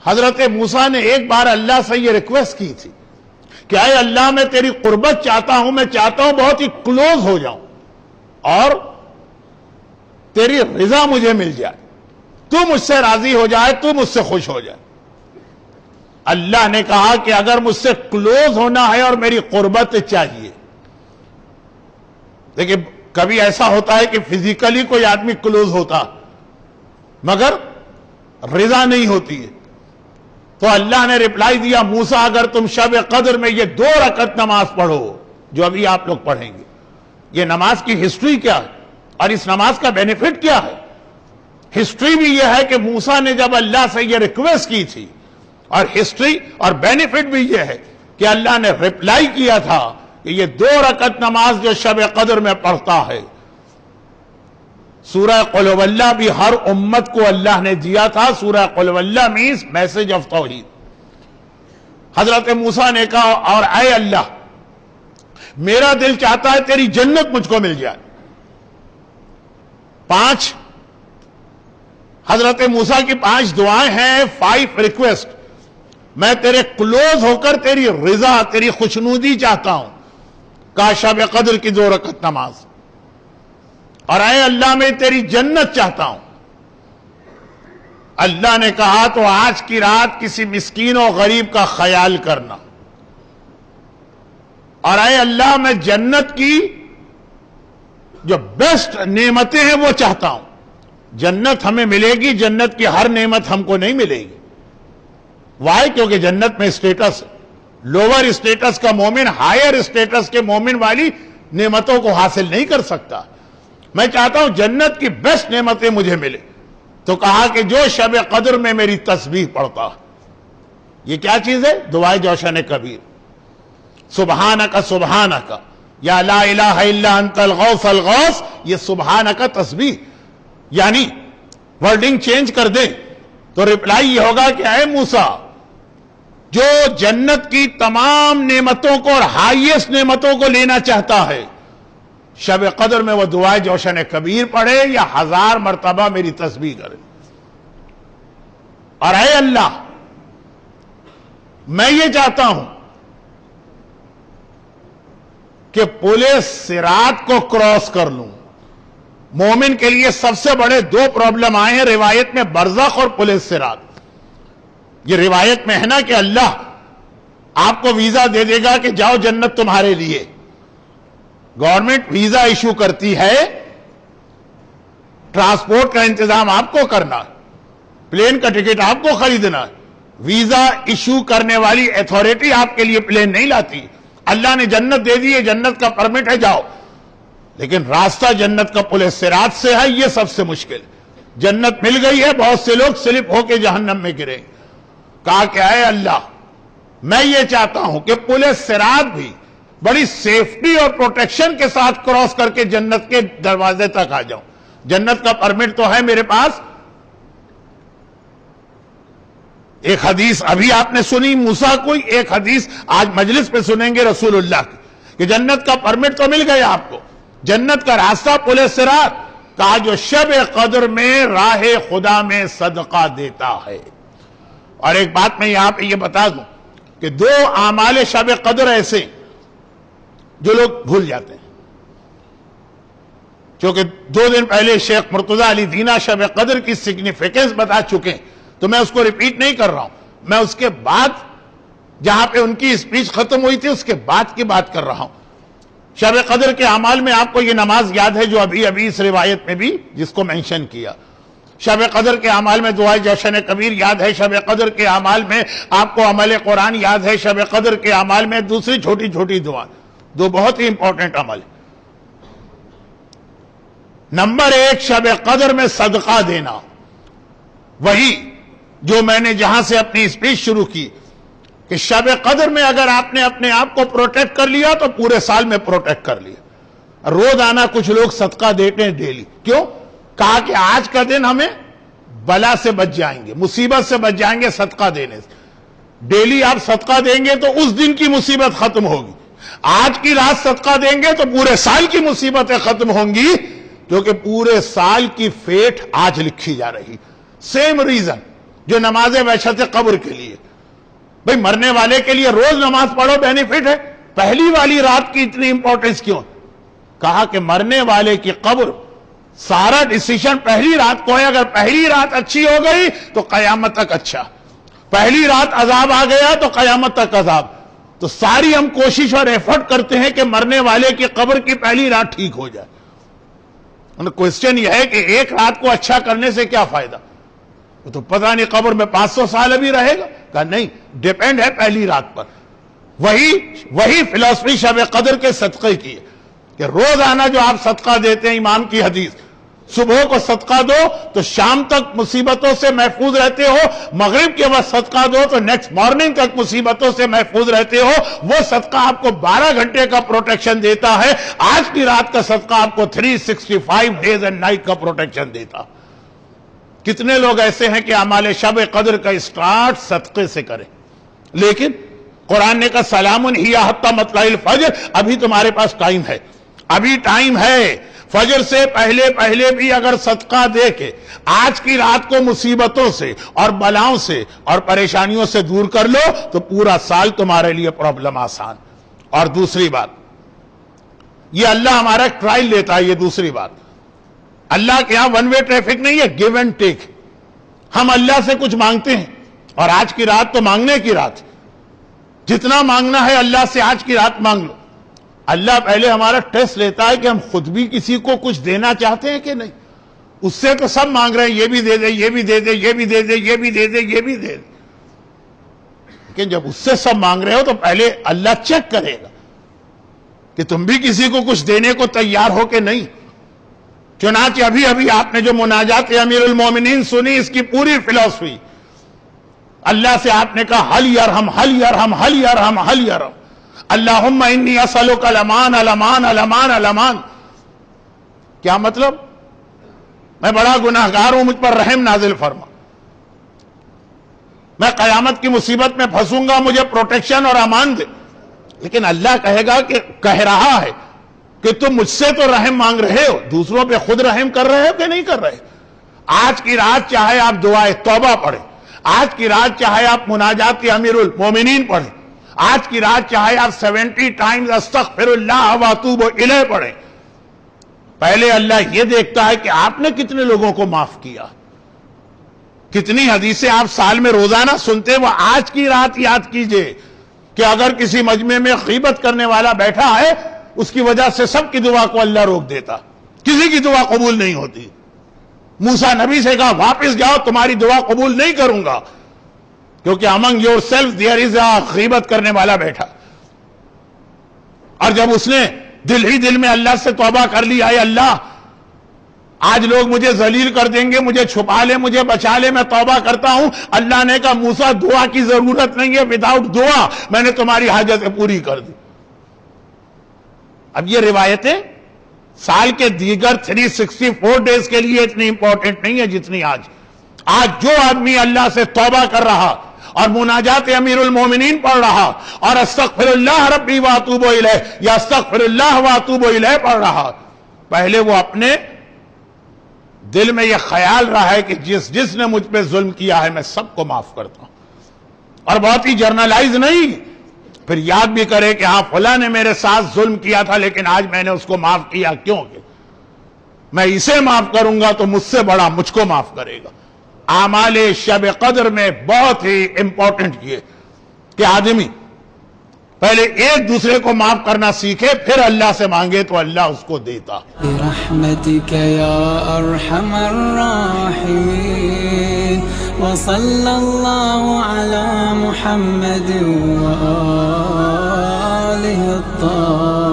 حضرت موسیٰ نے ایک بار اللہ سے یہ ریکویسٹ کی تھی کہ اے اللہ میں تیری قربت چاہتا ہوں، میں چاہتا ہوں بہت ہی کلوز ہو جاؤں اور تیری رضا مجھے مل جائے، تو مجھ سے راضی ہو جائے، تو مجھ سے خوش ہو جائے۔ اللہ نے کہا کہ اگر مجھ سے کلوز ہونا ہے اور میری قربت چاہیے، دیکھیں کبھی ایسا ہوتا ہے کہ فزیکلی کوئی آدمی کلوز ہوتا مگر رضا نہیں ہوتی ہے، تو اللہ نے رپلائی دیا موسیٰ اگر تم شب قدر میں یہ 2 رکعت نماز پڑھو جو ابھی آپ لوگ پڑھیں گے، یہ نماز کی ہسٹری کیا ہے اور اس نماز کا بینیفٹ کیا ہے؟ ہسٹری بھی یہ ہے کہ موسیٰ نے جب اللہ سے یہ ریکویسٹ کی تھی، اور ہسٹری اور بینیفٹ بھی یہ ہے کہ اللہ نے رپلائی کیا تھا کہ یہ 2 رکعت نماز جو شب قدر میں پڑھتا ہے، سورہ قل هو اللہ بھی ہر امت کو اللہ نے دیا تھا۔ سورہ قل هو اللہ means میسج آف توحید۔ حضرت موسیٰ نے کہا اور اے اللہ میرا دل چاہتا ہے تیری جنت مجھ کو مل جائے۔ 5 حضرت موسیٰ کی 5 دعائیں ہیں، 5 ریکویسٹ۔ میں تیرے کلوز ہو کر تیری رضا، تیری خوشنودی چاہتا ہوں، کہا شب قدر کی 2 رکعت نماز، اور اے اللہ میں تیری جنت چاہتا ہوں۔ اللہ نے کہا تو آج کی رات کسی مسکین و غریب کا خیال کرنا، اور اے اللہ میں جنت کی جو بیسٹ نعمتیں ہیں وہ چاہتا ہوں۔ جنت ہمیں ملے گی، جنت کی ہر نعمت ہم کو نہیں ملے گی۔ وائی؟ کیونکہ جنت میں اسٹیٹس، لوور اسٹیٹس کا مومن ہائر اسٹیٹس کے مومن والی نعمتوں کو حاصل نہیں کر سکتا۔ میں چاہتا ہوں جنت کی بیسٹ نعمتیں مجھے ملے، تو کہا کہ جو شب قدر میں میری تسبیح پڑھتا۔ یہ کیا چیز ہے؟ دعائے جوشن کبیر، سبحانک سبحانک یا لا الہ الا انت الغوث الغوث، یہ سبحانک تسبیح، یعنی ورڈنگ چینج کر دیں تو رپلائی یہ ہوگا کہ اے موسیٰ جو جنت کی تمام نعمتوں کو اور ہائیسٹ نعمتوں کو لینا چاہتا ہے، شب قدر میں وہ دعائے جوشن کبیر پڑھے یا 1000 مرتبہ میری تسبیح کرے۔ اور اے اللہ میں یہ چاہتا ہوں کہ پلِ صراط کو کراس کر لوں۔ مومن کے لیے سب سے بڑے 2 پرابلم آئے ہیں روایت میں، برزخ اور پلِ صراط۔ یہ روایت میں ہے نا کہ اللہ آپ کو ویزا دے دے گا کہ جاؤ جنت تمہارے لیے، گورنمنٹ ویزا ایشو کرتی ہے، ٹرانسپورٹ کا انتظام آپ کو کرنا ہے، پلین کا ٹکٹ آپ کو خریدنا ہے، ویزا ایشو کرنے والی اتھارٹی آپ کے لیے پلین نہیں لاتی۔ اللہ نے جنت دے دی ہے، جنت کا پرمٹ ہے، جاؤ، لیکن راستہ جنت کا پلِ صراط سے ہے، یہ سب سے مشکل۔ جنت مل گئی ہے، بہت سے لوگ سلپ ہو کے جہنم میں گرے۔ کہا کہ اے اللہ میں یہ چاہتا ہوں کہ پلِ صراط بھی بڑی سیفٹی اور پروٹیکشن کے ساتھ کراس کر کے جنت کے دروازے تک آ جاؤں۔ جنت کا پرمٹ تو ہے میرے پاس۔ ایک حدیث ابھی آپ نے سنی موسیٰ کوئی، ایک حدیث آج مجلس پہ سنیں گے رسول اللہ کی، کہ جنت کا پرمٹ تو مل گیا آپ کو، جنت کا راستہ پلِ صراط۔ کہا جو شب قدر میں راہ خدا میں صدقہ دیتا ہے۔ اور ایک بات میں یہاں پہ یہ بتا دوں کہ 2 اعمال شب قدر ایسے جو لوگ بھول جاتے ہیں، چونکہ 2 دن پہلے شیخ مرتضی علی دینا شب قدر کی سگنیفیکنس بتا چکے ہیں، تو میں اس کو ریپیٹ نہیں کر رہا ہوں۔ میں اس کے بعد جہاں پہ ان کی اسپیچ ختم ہوئی تھی اس کے بعد کی بات کر رہا ہوں۔ شب قدر کے اعمال میں آپ کو یہ نماز یاد ہے جو ابھی اس روایت میں بھی جس کو مینشن کیا۔ شب قدر کے اعمال میں دعائے جوشن کبیر یاد ہے، شب قدر کے اعمال میں آپ کو عمل قرآن یاد ہے، شب قدر کے اعمال میں دوسری چھوٹی چھوٹی دعا، 2 بہت ہی امپورٹنٹ عمل۔ نمبر 1 شب قدر میں صدقہ دینا، وہی جو میں نے جہاں سے اپنی اسپیچ شروع کی کہ شب قدر میں اگر آپ نے اپنے آپ کو پروٹیکٹ کر لیا تو پورے سال میں پروٹیکٹ کر لیا۔ روزانہ کچھ لوگ صدقہ دیتے ہیں ڈیلی، کیوں؟ کہا کہ آج کا دن ہمیں بلا سے بچ جائیں گے، مصیبت سے بچ جائیں گے صدقہ دینے سے۔ ڈیلی آپ صدقہ دیں گے تو اس دن کی مصیبت ختم ہوگی، آج کی رات صدقہ دیں گے تو پورے سال کی مصیبتیں ختم ہوں گی، کیونکہ پورے سال کی فیٹ آج لکھی جا رہی۔ سیم ریزن جو نماز وحشت قبر کے لیے. بھئی مرنے والے کے لیے روز نماز پڑھو بینیفٹ ہے, پہلی والی رات کی اتنی امپورٹنس کیوں؟ کہا کہ مرنے والے کی قبر سارا ڈیسیشن پہلی رات کو ہے. اگر پہلی رات اچھی ہو گئی تو قیامت تک اچھا, پہلی رات عذاب آ گیا تو قیامت تک عذاب. تو ساری ہم کوشش اور ایفرٹ کرتے ہیں کہ مرنے والے کی قبر کی پہلی رات ٹھیک ہو جائے. کوشچن یہ ہے کہ ایک رات کو اچھا کرنے سے کیا فائدہ؟ وہ تو پتہ نہیں قبر میں 500 سال ابھی رہے گا. کہا نہیں, ڈیپینڈ ہے پہلی رات پر. وہی فلسفی شب قدر کے صدقے کی ہے کہ روزانہ جو آپ صدقہ دیتے ہیں, امام کی حدیث, صبح کو صدقہ دو تو شام تک مصیبتوں سے محفوظ رہتے ہو, مغرب کے وقت صدقہ دو تو نیکسٹ مارننگ تک مصیبتوں سے محفوظ رہتے ہو. وہ صدقہ آپ کو 12 گھنٹے کا پروٹیکشن دیتا ہے, آج کی رات کا صدقہ آپ کو 365 ڈیز اینڈ نائٹ کا پروٹیکشن دیتا. کتنے لوگ ایسے ہیں کہ اعمال شب قدر کا اسٹارٹ صدقے سے کریں, لیکن قرآن نے کہا سلام ہی حتی مطلع الفجر, ابھی تمہارے پاس ٹائم ہے, ابھی ٹائم ہے. فجر سے پہلے بھی اگر صدقہ دے کے آج کی رات کو مصیبتوں سے اور بلاؤں سے اور پریشانیوں سے دور کر لو تو پورا سال تمہارے لیے پرابلم آسان. اور دوسری بات, یہ اللہ ہمارا ٹرائل لیتا ہے. یہ دوسری بات, اللہ کے ہاں ون وے ٹریفک نہیں ہے, گیو اینڈ ٹیک. ہم اللہ سے کچھ مانگتے ہیں اور آج کی رات تو مانگنے کی رات, جتنا مانگنا ہے اللہ سے آج کی رات مانگ لو. اللہ پہلے ہمارا ٹیسٹ لیتا ہے کہ ہم خود بھی کسی کو کچھ دینا چاہتے ہیں کہ نہیں. اس سے تو سب مانگ رہے ہیں, یہ بھی دے دے, یہ بھی دے دے, یہ بھی دے دے, یہ بھی دے دے, یہ بھی دے دے. لیکن جب اس سے سب مانگ رہے ہو تو پہلے اللہ چیک کرے گا کہ تم بھی کسی کو کچھ دینے کو تیار ہو کہ نہیں. چنانچہ ابھی آپ نے جو مناجات امیر المومنین سنی, اس کی پوری فلسفی اللہ سے آپ نے کہا حل یرحم حل یرحم حل یرحم حل یرحم, اللہم انی اسألک الامان الامان الامان الامان. کیا مطلب؟ میں بڑا گناہگار ہوں, مجھ پر رحم نازل فرما, میں قیامت کی مصیبت میں پھنسوں گا, مجھے پروٹیکشن اور امان دے. لیکن اللہ کہے گا کہ کہہ رہا ہے کہ تم مجھ سے تو رحم مانگ رہے ہو, دوسروں پہ خود رحم کر رہے ہو کہ نہیں کر رہے؟ آج کی رات چاہے آپ دعائے توبہ پڑھیں, آج کی رات چاہے آپ مناجات امیر المومنین پڑھیں, آج کی رات چاہے آپ 70 ٹائمز استغفر اللہ واتوب الیہ پڑھیں, پہلے اللہ یہ دیکھتا ہے کہ آپ نے کتنے لوگوں کو معاف کیا. کتنی حدیثیں آپ سال میں روزانہ سنتے, وہ آج کی رات یاد کیجئے کہ اگر کسی مجمع میں غیبت کرنے والا بیٹھا ہے, اس کی وجہ سے سب کی دعا کو اللہ روک دیتا, کسی کی دعا قبول نہیں ہوتی. موسیٰ نبی سے کہا واپس جاؤ, تمہاری دعا قبول نہیں کروں گا, کیونکہ among yourself there is a غیبت کرنے والا بیٹھا. اور جب اس نے دل ہی دل میں اللہ سے توبہ کر لی, اے اللہ آج لوگ مجھے ذلیل کر دیں گے, مجھے چھپا لے, مجھے بچا لے, میں توبہ کرتا ہوں. اللہ نے کہا موسیٰ دعا کی ضرورت نہیں ہے, وداؤٹ دعا میں نے تمہاری حاجتیں پوری کر دی. اب یہ روایتیں سال کے دیگر 364 ڈیز کے لیے اتنی امپورٹنٹ نہیں ہے جتنی آج. آج جو آدمی اللہ سے توبہ کر رہا اور مناجات امیر المومنین پڑھ رہا اور استغفر اللہ ربی واتوب الیہ یا استغفر اللہ واتوب الیہ پڑھ رہا, پہلے وہ اپنے دل میں یہ خیال رہا ہے کہ جس نے مجھ پہ ظلم کیا ہے میں سب کو معاف کرتا ہوں, اور بہت ہی جرنلائز نہیں, پھر یاد بھی کرے کہ ہاں فلاں نے میرے ساتھ ظلم کیا تھا لیکن آج میں نے اس کو معاف کیا, کیونکہ میں اسے معاف کروں گا تو مجھ سے بڑا مجھ کو معاف کرے گا. اعمال شب قدر میں بہت ہی امپورٹنٹ یہ کہ آدمی پہلے ایک دوسرے کو معاف کرنا سیکھے, پھر اللہ سے مانگے تو اللہ اس کو دیتا. برحمتک یا ارحم الراحمین وصلی اللہ علی محمد وآلہ الطاہرین.